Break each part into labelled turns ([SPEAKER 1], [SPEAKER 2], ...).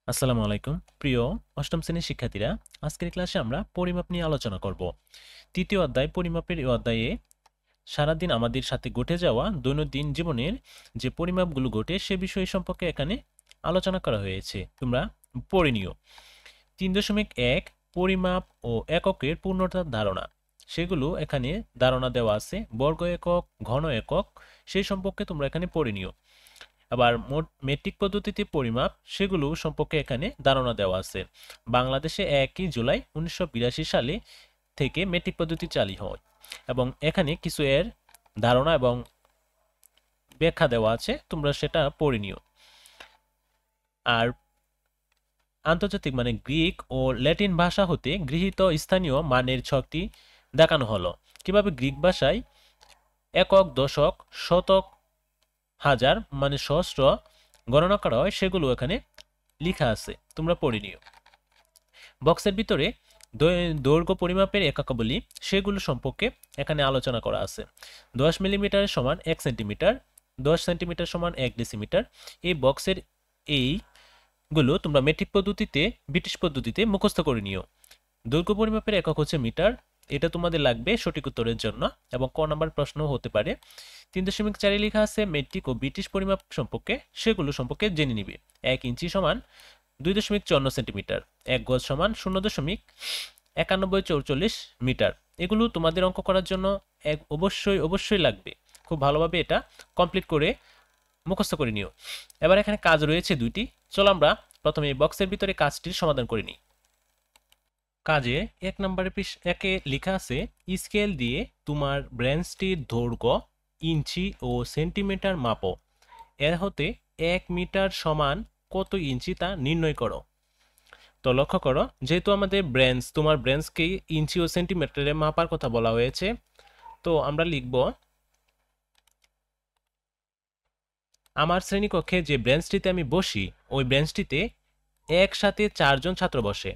[SPEAKER 1] আসসালামু আলাইকুম প্রিয় অষ্টম শ্রেণীর শিক্ষার্থীরা। আজকের ক্লাসে আমরা পরিমাপ নিয়ে আলোচনা করব। তৃতীয় অধ্যায় পরিমাপের এই অধ্যায়ে সারাদিন আমাদের সাথে ঘটে যাওয়া দৈনন্দিন জীবনের যে পরিমাপগুলো ঘটে সে বিষয় সম্পর্কে এখানে আলোচনা করা হয়েছে। তোমরা পড়ে নিও। 3.1 পরিমাপ ও এককের পূর্ণতার ধারণা, সেগুলো এখানে ধারণা দেওয়া আছে। বর্গ একক, ঘন একক সেই সম্পর্কে তোমরা এখানে পড়ে নিও। আবার মেট্রিক পদ্ধতিতে পরিমাপ সেগুলো সম্পর্কে এখানে ধারণা দেওয়া আছে। বাংলাদেশে 1 জুলাই 1982 সালে থেকে মেট্রিক পদ্ধতি চালু হয় এবং এখানে কিছু এর ধারণা এবং ব্যাখ্যা দেওয়া আছে, তোমরা সেটা পড়ে নিও। আর আন্তর্জাতিক মানে গ্রিক ও ল্যাটিন ভাষা হতে গৃহীত স্থানীয় মানের ছকটি দেখানো হলো। কিভাবে গ্রিক ভাষায় একক, দশক, শতক, হাজার মানে সহস্র গণনা করা হয় সেগুলো এখানে লেখা আছে, তোমরা পড়ে নিও। বক্সের ভিতরে দৈর্ঘ্য পরিমাপের একাকাবলী সেগুলো সম্পর্কে এখানে আলোচনা করা আছে। 10 মিলিমিটার সমান 1 সেন্টিমিটার, 10 সেন্টিমিটার সমান 1 ডেসিমিটার। এই বক্সের এইগুলো তোমরা মেট্রিক পদ্ধতিতে, ব্রিটিশ পদ্ধতিতে মুখস্থ করে নিও। দৈর্ঘ্য পরিমাপের একক হচ্ছে মিটার, এটা তোমাদের লাগবে সঠিক উত্তরের জন্য এবং ক নাম্বার প্রশ্ন হতে পারে। 3.4 লেখা আছে মেট্রিক ও ব্রিটিশ পরিমাপ সম্পর্কে, সেগুলো সম্পর্কে জেনে নিবে। 1 ইঞ্চি সমান 2.54 সেন্টিমিটার, 1 গজ সমান 0.9144 মিটার। এগুলো তোমাদের অঙ্ক করার জন্য অবশ্যই লাগবে। খুব ভালোভাবে এটা কমপ্লিট করে মুখস্থ করে নিও। এবার এখানে কাজ রয়েছে দুইটি, চলো আমরা প্রথমে এই বক্সের ভিতরে কাজটির সমাধান করে নিই। কাজে 1 নম্বরে একে লেখা আছে স্কেল দিয়ে তোমার ব্রেঞ্চটির দৈর্ঘ্য ইঞ্চি ও সেন্টিমিটার মাপো। এর হতে 1 মিটার সমান কত ইঞ্চি তা নির্ণয় করো। তো লক্ষ্য করো, যেহেতু আমাদের ব্রেঞ্চ, তোমার ব্রেঞ্চকে ইঞ্চি ও সেন্টিমিটারে মাপার কথা বলা হয়েছে, তো আমরা লিখব আমার শ্রেণীকক্ষে যে ব্রেঞ্চটিতে আমি বসি ওই ব্রেঞ্চটিতে একসাথে 4 জন ছাত্র বসে।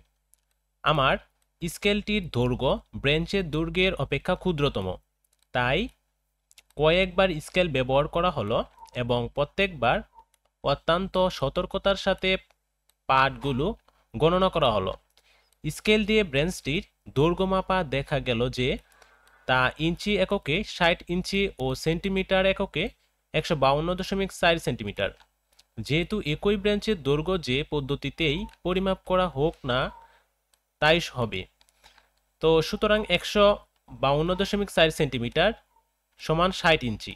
[SPEAKER 1] আমার স্কেলটির দৈর্ঘ্য ব্রেঞ্চের দৈর্ঘ্যের অপেক্ষা ক্ষুদ্রতম, তাই কয়েকবার স্কেল ব্যবহার করা হলো এবং প্রত্যেকবার অত্যন্ত সতর্কতার সাথে পার্টগুলো গণনা করা হলো। স্কেল দিয়ে ব্রেঞ্চটির দৈর্ঘ্য মাপা দেখা গেল যে তা ইঞ্চি এককে 60 ইঞ্চি ও সেন্টিমিটার এককে 152.4 সেন্টিমিটার। যেহেতু একই ব্রেঞ্চের দৈর্ঘ্য যে পদ্ধতিতেই পরিমাপ করা হোক না তাই হবে, তো সুতরাং 152.4 সেন্টিমিটার সমান 60 ইঞ্চি।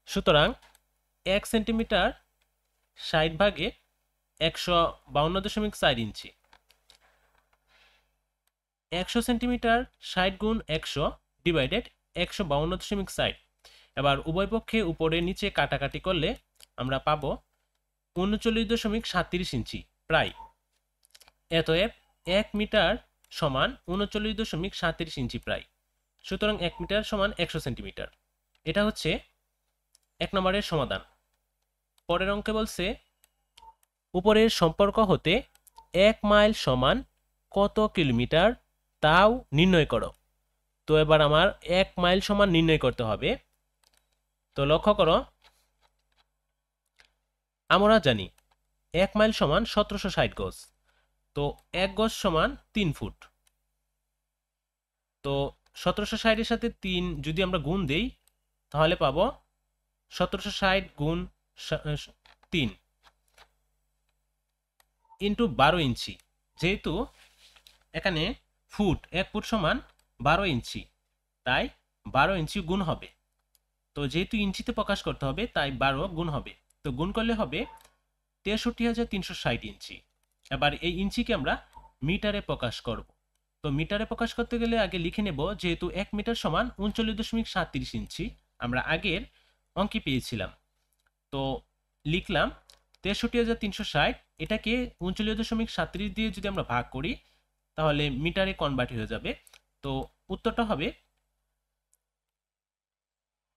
[SPEAKER 1] সুতরাং 1 সেন্টিমিটার 60 ভাগে 152.4 ইঞ্চি। 100 সেন্টিমিটার 60 গুণ 100 ডিভাইডেড 152.4। এবার উভয় পক্ষে উপরে নিচে কাটাকাটি করলে আমরা পাবো 39.37 ইঞ্চি প্রায়। অতএব 1 মিটার সমান 39.37 ইঞ্চি প্রায়। সুতরাং 1 মিটার সমান 100 সেন্টিমিটার। এটা হচ্ছে 1 নম্বরের সমাধান। পরের অঙ্কে বলছে উপরের সম্পর্ক হতে 1 মাইল সমান কত কিলোমিটার তাও নির্ণয় করো। তো এবার আমার 1 মাইল সমান নির্ণয় করতে হবে। তো লক্ষ্য করো, আমরা জানি 1 মাইল সমান 1760 গজ, তো 1 গজ সমান 3 ফুট। তো 1760 এর সাথে 3 যদি আমরা গুণ দেই তাহলে পাবো 1760 গুণ 3 ইন্টু 12 ইঞ্চি। যেহেতু এখানে ফুট, 1 ফুট সমান 12 ইঞ্চি, তাই 12 ইঞ্চি গুণ হবে। তো যেহেতু ইঞ্চিতে প্রকাশ করতে হবে তাই 12 গুণ হবে, তো গুণ করলে হবে 63,360 ইঞ্চি। এবার এই ইঞ্চিকে আমরা মিটারে প্রকাশ করব। তো মিটারে প্রকাশ করতে গেলে আগে লিখে নেব, যেহেতু 1 মিটার সমান 39.37 ইঞ্চি আমরা আগের অঙ্কে পেয়েছিলাম, তো লিখলাম 63,360, এটাকে 39.37 দিয়ে যদি আমরা ভাগ করি তাহলে মিটারে কনভার্ট হয়ে যাবে। তো উত্তরটা হবে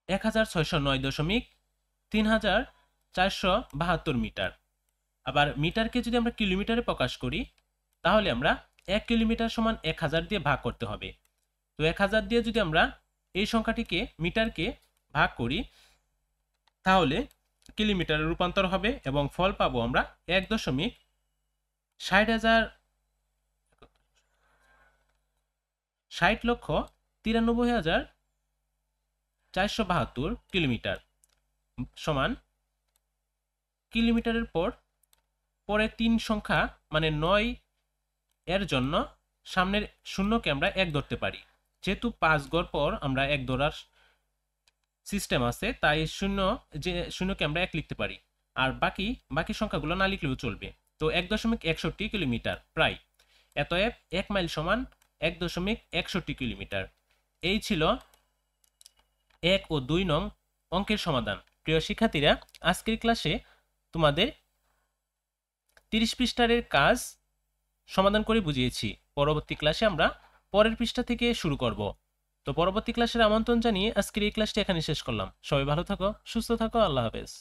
[SPEAKER 1] 1609.3472 মিটার। আবার মিটারকে যদি আমরা কিলোমিটারে প্রকাশ করি তাহলে আমরা 1 কিলোমিটার সমান 1000 দিয়ে ভাগ করতে হবে। তো 1000 দিয়ে যদি আমরা এই সংখ্যাটিকে মিটারকে ভাগ করি তাহলে কিলোমিটারে রূপান্তর হবে এবং ফল পাবো আমরা 1.34 60,93,472 কিলোমিটার সমান কিলোমিটারের পর পরে 3 সংখ্যা মানে 9 এর জন্য সামনের শূন্যকে আমরা 1 ধরতে পারি। যেহেতু 5 গড় পর আমরা 1 ধরার সিস্টেম আছে, তাই শূন্যকে আমরা 1 লিখতে পারি। আর বাকি সংখ্যাগুলো না লিখলেও চলবে। তো 1.61 কিলোমিটার প্রায়। অতএব 1 মাইল সমান 1.61 কিলোমিটার। এই ছিল 1 ও 2 নং অঙ্কের সমাধান। প্রিয় শিক্ষার্থীরা, আজকের ক্লাসে তোমাদের 30 পৃষ্ঠার কাজ সমাধান করে বুঝিয়েছি। পরবর্তী ক্লাসে আমরা পরের পৃষ্ঠা থেকে শুরু করব। তো পরবর্তী ক্লাসের আমন্ত্রণ জানিয়ে আজকের এই ক্লাসটি এখানে শেষ করলাম। সবাই ভালো থাকো, সুস্থ থাকো, আল্লাহ হাফেজ।